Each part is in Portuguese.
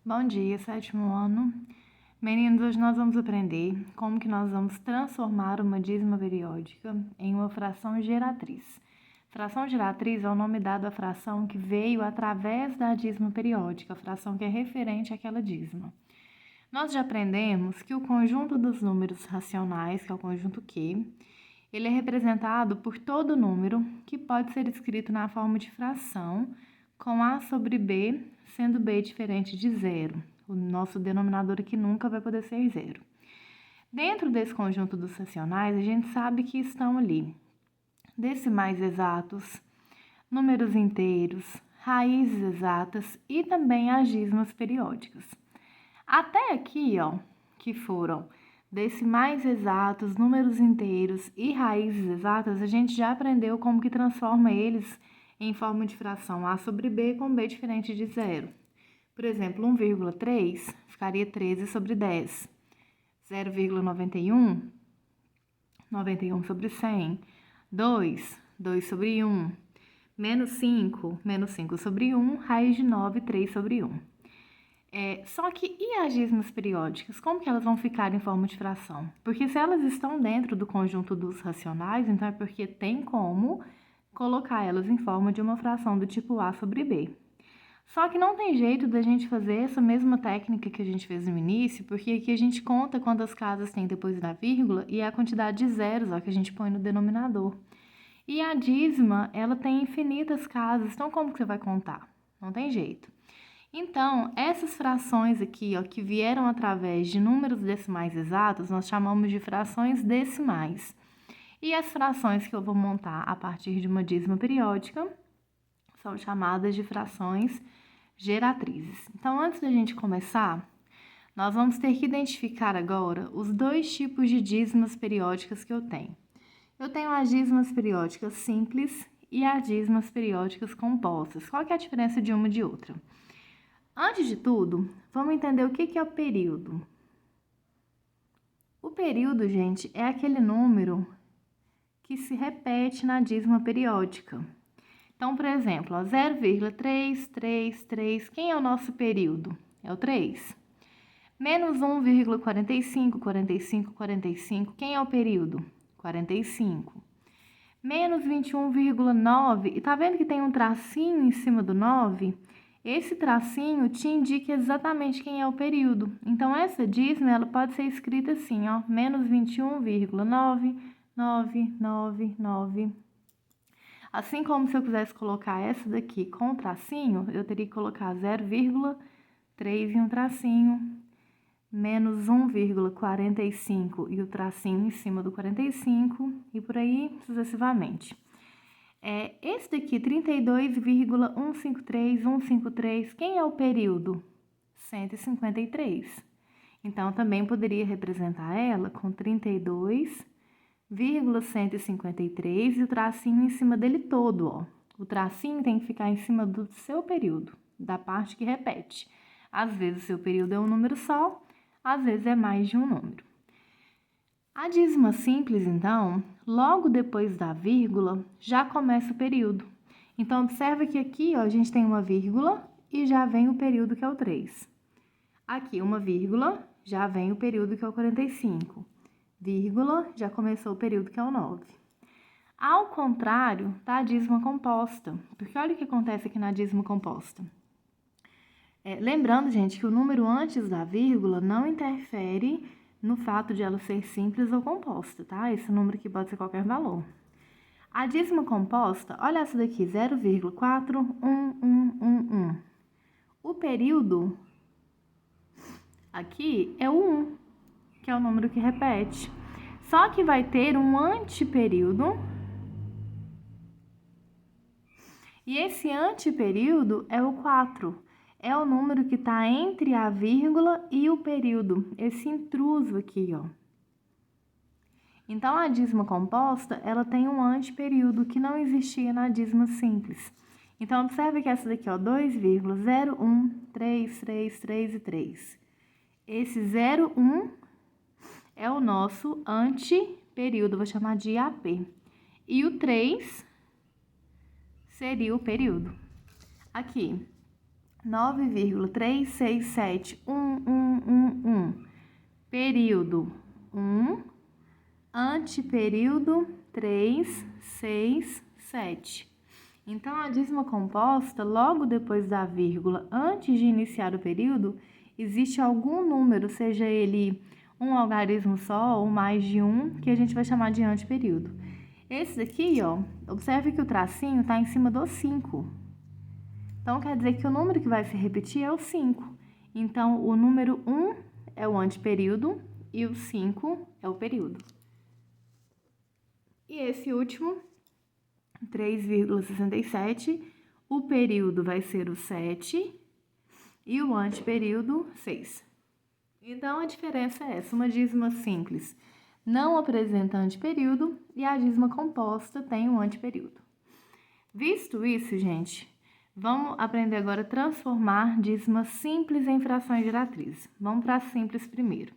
Bom dia, sétimo ano. Meninos, hoje nós vamos aprender como que nós vamos transformar uma dízima periódica em uma fração geratriz. Fração geratriz é o nome dado à fração que veio através da dízima periódica, a fração que é referente àquela dízima. Nós já aprendemos que o conjunto dos números racionais, que é o conjunto Q, ele é representado por todo número que pode ser escrito na forma de fração, com A sobre B, sendo B diferente de zero. O nosso denominador aqui nunca vai poder ser zero. Dentro desse conjunto dos racionais, a gente sabe que estão ali decimais exatos, números inteiros, raízes exatas e também as dízimas periódicas. Até aqui, que foram decimais exatos, números inteiros e raízes exatas, a gente já aprendeu como que transforma eles em forma de fração A sobre B com B diferente de zero. Por exemplo, 1,3 ficaria 13 sobre 10. 0,91, 91 sobre 100. 2, 2 sobre 1. Menos 5, menos 5 sobre 1. Raiz de 9, 3 sobre 1. Só que e as dízimas periódicas? Como que elas vão ficar em forma de fração? Porque se elas estão dentro do conjunto dos racionais, então é porque tem como colocar elas em forma de uma fração do tipo A sobre B. Só que não tem jeito da gente fazer essa mesma técnica que a gente fez no início, porque aqui a gente conta quantas casas tem depois da vírgula e a quantidade de zeros que a gente põe no denominador. E a dízima, ela tem infinitas casas, então como que você vai contar? Não tem jeito. Então, essas frações aqui, que vieram através de números decimais exatos, nós chamamos de frações decimais. E as frações que eu vou montar a partir de uma dízima periódica são chamadas de frações geratrizes. Então, antes da gente começar, nós vamos ter que identificar agora os dois tipos de dízimas periódicas que eu tenho. Eu tenho as dízimas periódicas simples e as dízimas periódicas compostas. Qual que é a diferença de uma e de outra? Antes de tudo, vamos entender o que é o período. O período, gente, é aquele número que se repete na dízima periódica. Então, por exemplo, 0,333, quem é o nosso período? É o 3. Menos 1,45, 45, 45, quem é o período? 45. Menos 21,9, e tá vendo que tem um tracinho em cima do 9? Esse tracinho te indica exatamente quem é o período. Então, essa dízima, ela pode ser escrita assim, menos 21,99999. Assim como se eu quisesse colocar essa daqui com o tracinho, eu teria que colocar 0,3 e um tracinho, menos 1,45 e o tracinho em cima do 45 e por aí sucessivamente. Esse daqui, 32,153153, quem é o período? 153. Então, também poderia representar ela com 32,153 e o tracinho em cima dele todo, O tracinho tem que ficar em cima do seu período, da parte que repete. Às vezes, o seu período é um número só, às vezes é mais de um número. A dízima simples, então, logo depois da vírgula, já começa o período. Então, observa que aqui, a gente tem uma vírgula e já vem o período que é o 3. Aqui, uma vírgula, já vem o período que é o 45. Vírgula, já começou o período que é o 9. Ao contrário da dízima composta, porque olha o que acontece aqui na dízima composta. Lembrando, gente, que o número antes da vírgula não interfere no fato de ela ser simples ou composta, tá? Esse número aqui pode ser qualquer valor. A dízima composta, olha essa daqui, 0,41111. O período aqui é o 1, que é o número que repete. Só que vai ter um anteperíodo. E esse anteperíodo é o 4. É o número que está entre a vírgula e o período, esse intruso aqui, Então, a dízima composta, ela tem um anteperíodo que não existia na dízima simples. Então, observe que essa daqui, 2,01333 e 3. Esse 0,1 é o nosso anteperíodo, vou chamar de AP. E o 3 seria o período. Aqui, 9,3671111. Período 1, anteperíodo 367. Então, a dízima composta, logo depois da vírgula, antes de iniciar o período, existe algum número, seja ele um algarismo só ou mais de um, que a gente vai chamar de anteperíodo. Esse daqui, ó, observe que o tracinho está em cima do 5. Então, quer dizer que o número que vai se repetir é o 5. Então, o número 1 é o anteperíodo e o 5 é o período. E esse último, 3,67, o período vai ser o 7 e o anteperíodo 6. Então, a diferença é essa, uma dízima simples não apresenta anteperíodo e a dízima composta tem um anteperíodo. Visto isso, gente, vamos aprender agora a transformar dízimas simples em frações geratrizes. Vamos para a simples primeiro.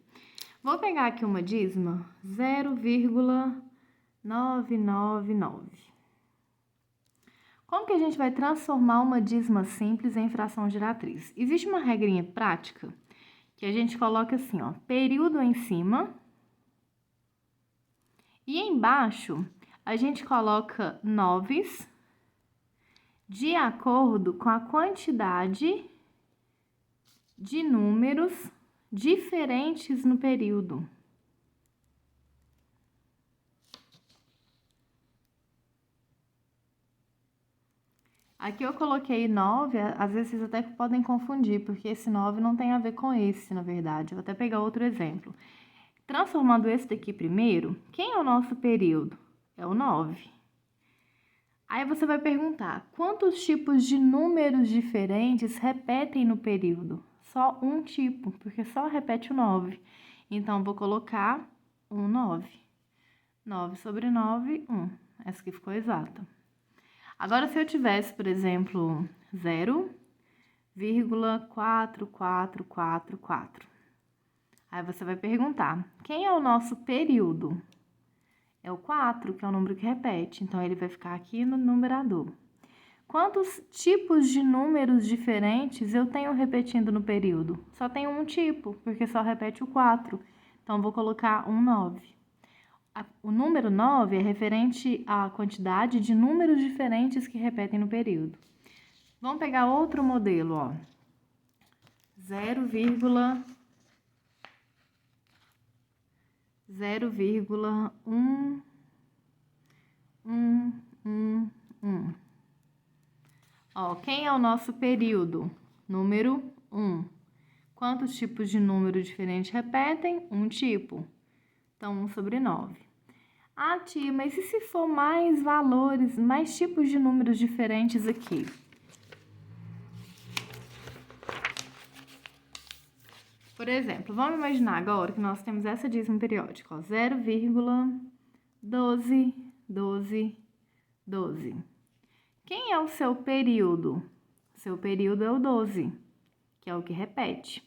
Vou pegar aqui uma dízima 0,999. Como que a gente vai transformar uma dízima simples em fração geratriz? Existe uma regrinha prática que a gente coloca assim, ó, período em cima e embaixo a gente coloca noves de acordo com a quantidade de números diferentes no período. Aqui eu coloquei 9, às vezes vocês até podem confundir, porque esse 9 não tem a ver com esse, na verdade. Eu vou até pegar outro exemplo. Transformando esse daqui primeiro, quem é o nosso período? É o 9. Aí você vai perguntar, quantos tipos de números diferentes repetem no período? Só um tipo, porque só repete o 9. Então, vou colocar 9. 9 sobre 9, 1. Essa aqui ficou exata. Agora, se eu tivesse, por exemplo, 0,4444. Aí você vai perguntar, quem é o nosso período? É o 4, que é o número que repete, então ele vai ficar aqui no numerador. Quantos tipos de números diferentes eu tenho repetindo no período? Só tem um tipo, porque só repete o 4. Então, vou colocar 9. O número 9 é referente à quantidade de números diferentes que repetem no período. Vamos pegar outro modelo, ó. 0,1111. Ó, quem é o nosso período? Número 1. Quantos tipos de número diferentes repetem? Um tipo. Então, 1 sobre 9. Ah, tia, mas e se for mais valores, mais tipos de números diferentes aqui? Por exemplo, vamos imaginar agora que nós temos essa dízima periódica, 0,121212. Quem é o seu período? Seu período é o 12, que é o que repete.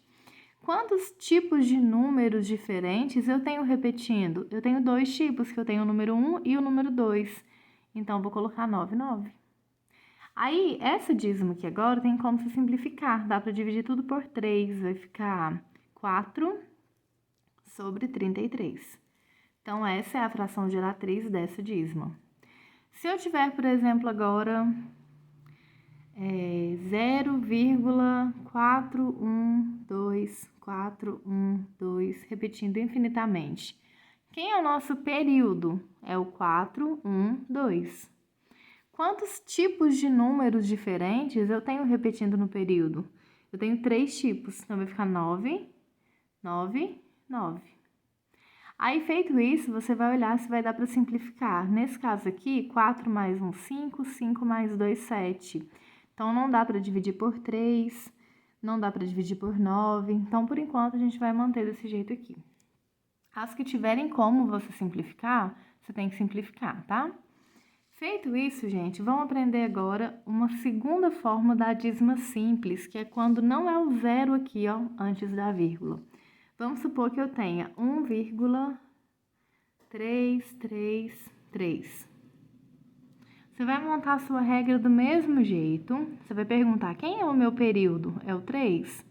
Quantos tipos de números diferentes eu tenho repetindo? Eu tenho 2 tipos, que eu tenho o número 1 e o número 2. Então, vou colocar 9. Aí, essa dízima aqui agora tem como se simplificar. Dá para dividir tudo por 3. Vai ficar 4 sobre 33. Então, essa é a fração geratriz dessa dízima. Se eu tiver, por exemplo, agora 0,412, repetindo infinitamente. Quem é o nosso período? É o 412. Quantos tipos de números diferentes eu tenho repetindo no período? Eu tenho 3 tipos, então vai ficar 9, 9, 9. Aí, feito isso, você vai olhar se vai dar para simplificar. Nesse caso aqui, 4 mais 1, 5, 5 mais 2, 7. Então, não dá para dividir por 3, não dá para dividir por 9. Então, por enquanto, a gente vai manter desse jeito aqui. As que tiverem como você simplificar, você tem que simplificar, tá? Feito isso, gente, vamos aprender agora uma segunda forma da dízima simples, que é quando não é o zero aqui, ó, antes da vírgula. Vamos supor que eu tenha 1,333. Você vai montar a sua regra do mesmo jeito. Você vai perguntar, quem é o meu período? É o 3?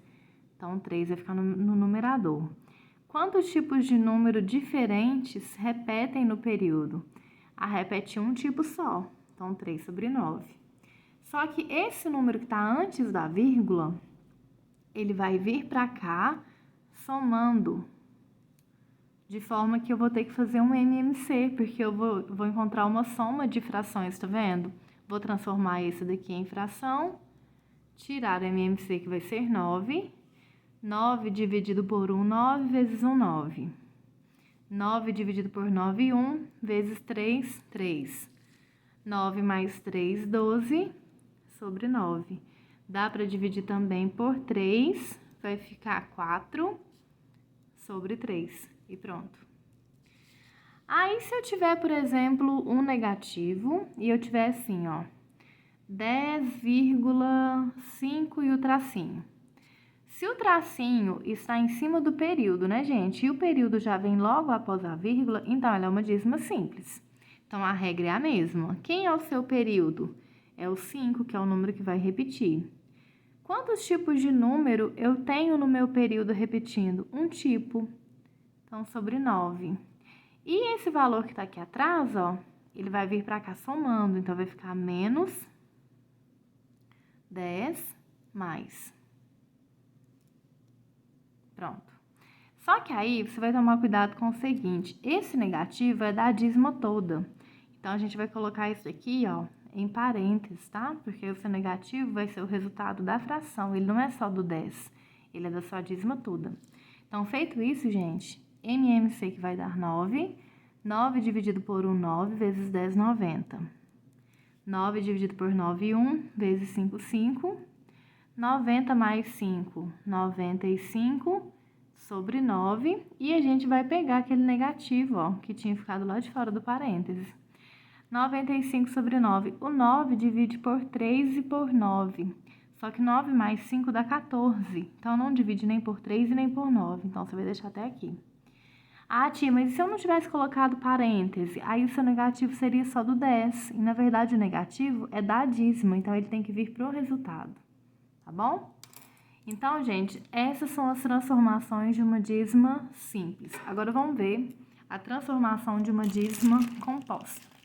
Então, o 3 vai ficar no numerador. Quantos tipos de número diferentes repetem no período? Repete um tipo só. Então, 3 sobre 9. Só que esse número que está antes da vírgula, ele vai vir para cá somando. De forma que eu vou ter que fazer um MMC, porque eu vou encontrar uma soma de frações, tá vendo? Vou transformar esse daqui em fração, tirar o MMC, que vai ser 9. 9 dividido por 1, 9 vezes 1, 9. 9 dividido por 9, 1, vezes 3, 3. 9 mais 3, 12, sobre 9. Dá para dividir também por 3, vai ficar 4, sobre 3. E pronto. Aí, se eu tiver, por exemplo, um negativo, e eu tiver assim, ó, 10,5 e o tracinho. Se o tracinho está em cima do período, né, gente? E o período já vem logo após a vírgula, então ela é uma dízima simples. Então, a regra é a mesma. Quem é o seu período? É o 5, que é o número que vai repetir. Quantos tipos de número eu tenho no meu período repetindo? Um tipo. Então, sobre 9. E esse valor que está aqui atrás, ó, ele vai vir para cá somando. Então, vai ficar menos 10 mais. Pronto. Só que aí, você vai tomar cuidado com o seguinte. Esse negativo é da dízima toda. Então, a gente vai colocar isso aqui, ó, em parênteses, tá? Porque o seu negativo vai ser o resultado da fração. Ele não é só do 10. Ele é da sua dízima toda. Então, feito isso, gente, MMC que vai dar 9. 9 dividido por 1, 9, vezes 10, 90. 9 dividido por 9, 1, vezes 5, 5. 90 mais 5, 95, sobre 9. E a gente vai pegar aquele negativo, ó, que tinha ficado lá de fora do parênteses. 95 sobre 9. O 9 divide por 3 e por 9. Só que 9 mais 5 dá 14. Então, não divide nem por 3 e nem por 9. Então, você vai deixar até aqui. Ah, tia, mas e se eu não tivesse colocado parêntese? Aí o seu negativo seria só do 10. E, na verdade, o negativo é da dízima. Então, ele tem que vir para o resultado. Tá bom? Então, gente, essas são as transformações de uma dízima simples. Agora, vamos ver a transformação de uma dízima composta.